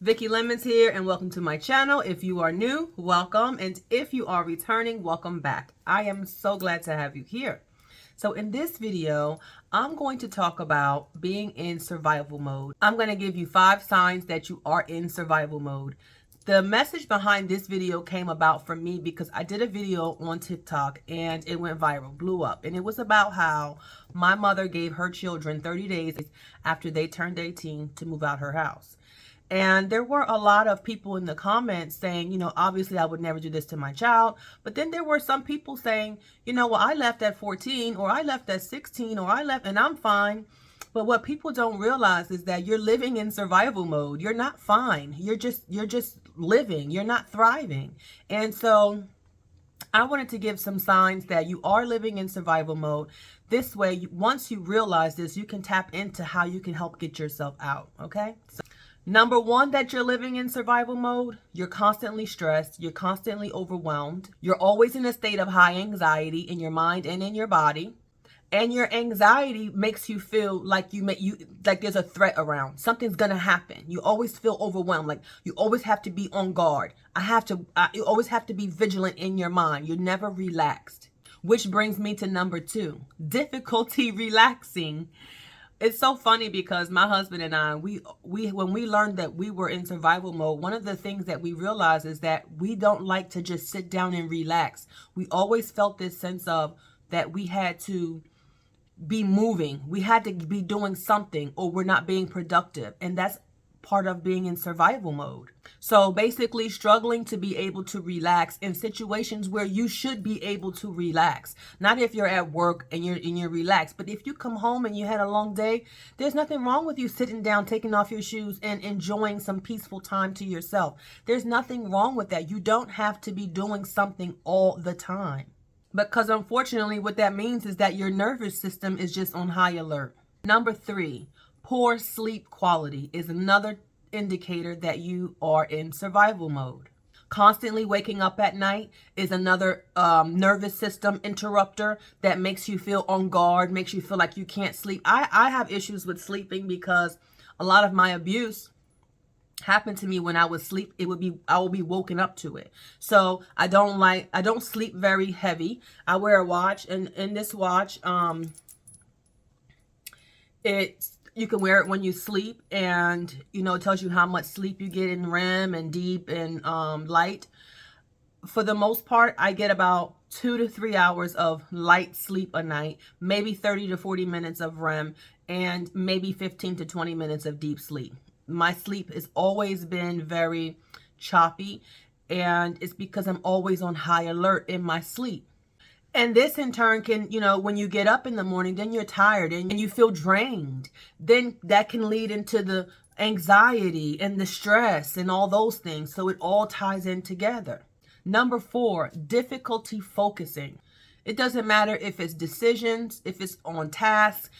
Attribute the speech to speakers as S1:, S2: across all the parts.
S1: Vicky Lemons here, and welcome to my channel. If you are new, welcome, and if you are returning, welcome back. I am so glad to have you here. So in this video, I'm going to talk about being in survival mode. I'm going to give you 5 signs that you are in survival mode. The message behind this video came about from me because I did a video on TikTok and it went viral, blew up. And it was about how my mother gave her children 30 days after they turned 18 to move out her house. And there were a lot of people in the comments saying, obviously I would never do this to my child. But then there were some people saying, well, I left at 14 or I left at 16 or I left and I'm fine. But what people don't realize is that you're living in survival mode. You're not fine. You're just living. You're not thriving. And so I wanted to give some signs that you are living in survival mode. This way, once you realize this, you can tap into how you can help get yourself out. Okay? Number 1, that you're living in survival mode, you're constantly stressed, you're constantly overwhelmed, you're always in a state of high anxiety in your mind and in your body, and your anxiety makes you feel like like there's a threat around. Something's gonna happen. You always feel overwhelmed, like you always have to be on guard. You always have to be vigilant in your mind. You're never relaxed. Which brings me to number 2, difficulty relaxing. It's so funny because my husband and I, when we learned that we were in survival mode, one of the things that we realized is that we don't like to just sit down and relax. We always felt this sense of that we had to be moving. We had to be doing something or we're not being productive. And that's part of being in survival mode. So basically struggling to be able to relax in situations where you should be able to relax. Not if you're at work and you're relaxed, but if you come home and you had a long day, there's nothing wrong with you sitting down, taking off your shoes and enjoying some peaceful time to yourself. There's nothing wrong with that. You don't have to be doing something all the time. Because unfortunately what that means is that your nervous system is just on high alert. Number 3, poor sleep quality is another indicator that you are in survival mode. Constantly waking up at night is another nervous system interrupter that makes you feel on guard, makes you feel like you can't sleep. I have issues with sleeping because a lot of my abuse happened to me when I would sleep. I will be woken up to it. So I don't sleep very heavy. I wear a watch, and in this watch, you can wear it when you sleep, and it tells you how much sleep you get in REM and deep and light. For the most part, I get about 2 to 3 hours of light sleep a night, maybe 30 to 40 minutes of REM, and maybe 15 to 20 minutes of deep sleep. My sleep has always been very choppy, and it's because I'm always on high alert in my sleep. And this in turn can, when you get up in the morning, then you're tired and you feel drained. Then that can lead into the anxiety and the stress and all those things. So it all ties in together. Number 4, difficulty focusing. It doesn't matter if it's decisions, if it's on tasks.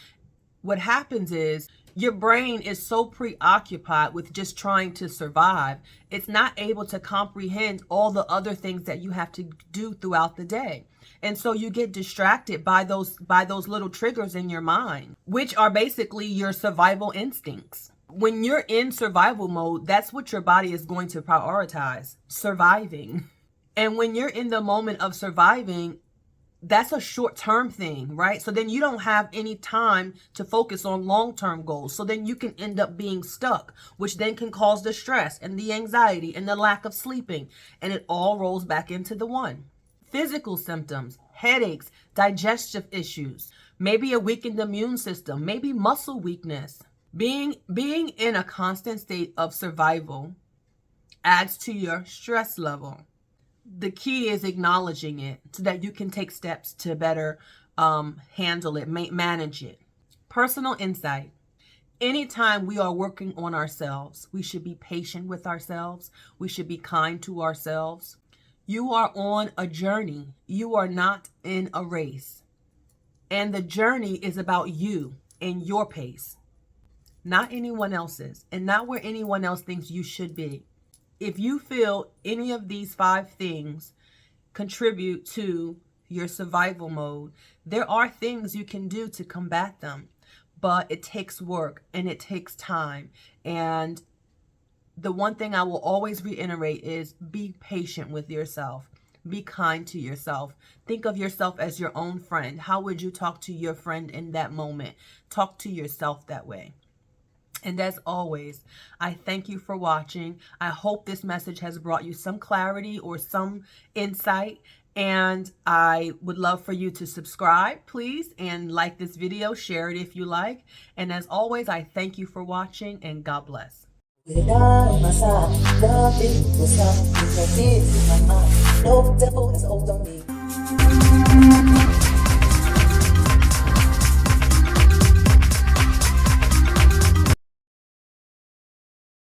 S1: What happens is your brain is so preoccupied with just trying to survive, it's not able to comprehend all the other things that you have to do throughout the day. And so you get distracted by those little triggers in your mind, which are basically your survival instincts. When you're in survival mode, that's what your body is going to prioritize, surviving. And when you're in the moment of surviving, that's a short-term thing, right? So then you don't have any time to focus on long-term goals. So then you can end up being stuck, which then can cause the stress and the anxiety and the lack of sleeping. And it all rolls back into the one. Physical symptoms, headaches, digestive issues, maybe a weakened immune system, maybe muscle weakness. Being in a constant state of survival adds to your stress level. The key is acknowledging it so that you can take steps to better handle it, manage it. Personal insight. Anytime we are working on ourselves, we should be patient with ourselves. We should be kind to ourselves. You are on a journey. You are not in a race. And the journey is about you and your pace, not anyone else's, and not where anyone else thinks you should be. If you feel any of these 5 things contribute to your survival mode, there are things you can do to combat them, but it takes work and it takes time. And the one thing I will always reiterate is be patient with yourself. Be kind to yourself. Think of yourself as your own friend. How would you talk to your friend in that moment? Talk to yourself that way. And as always, I thank you for watching. I hope this message has brought you some clarity or some insight. And I would love for you to subscribe, please, and like this video, share it if you like. And as always, I thank you for watching, and God bless.
S2: No devil is old on me.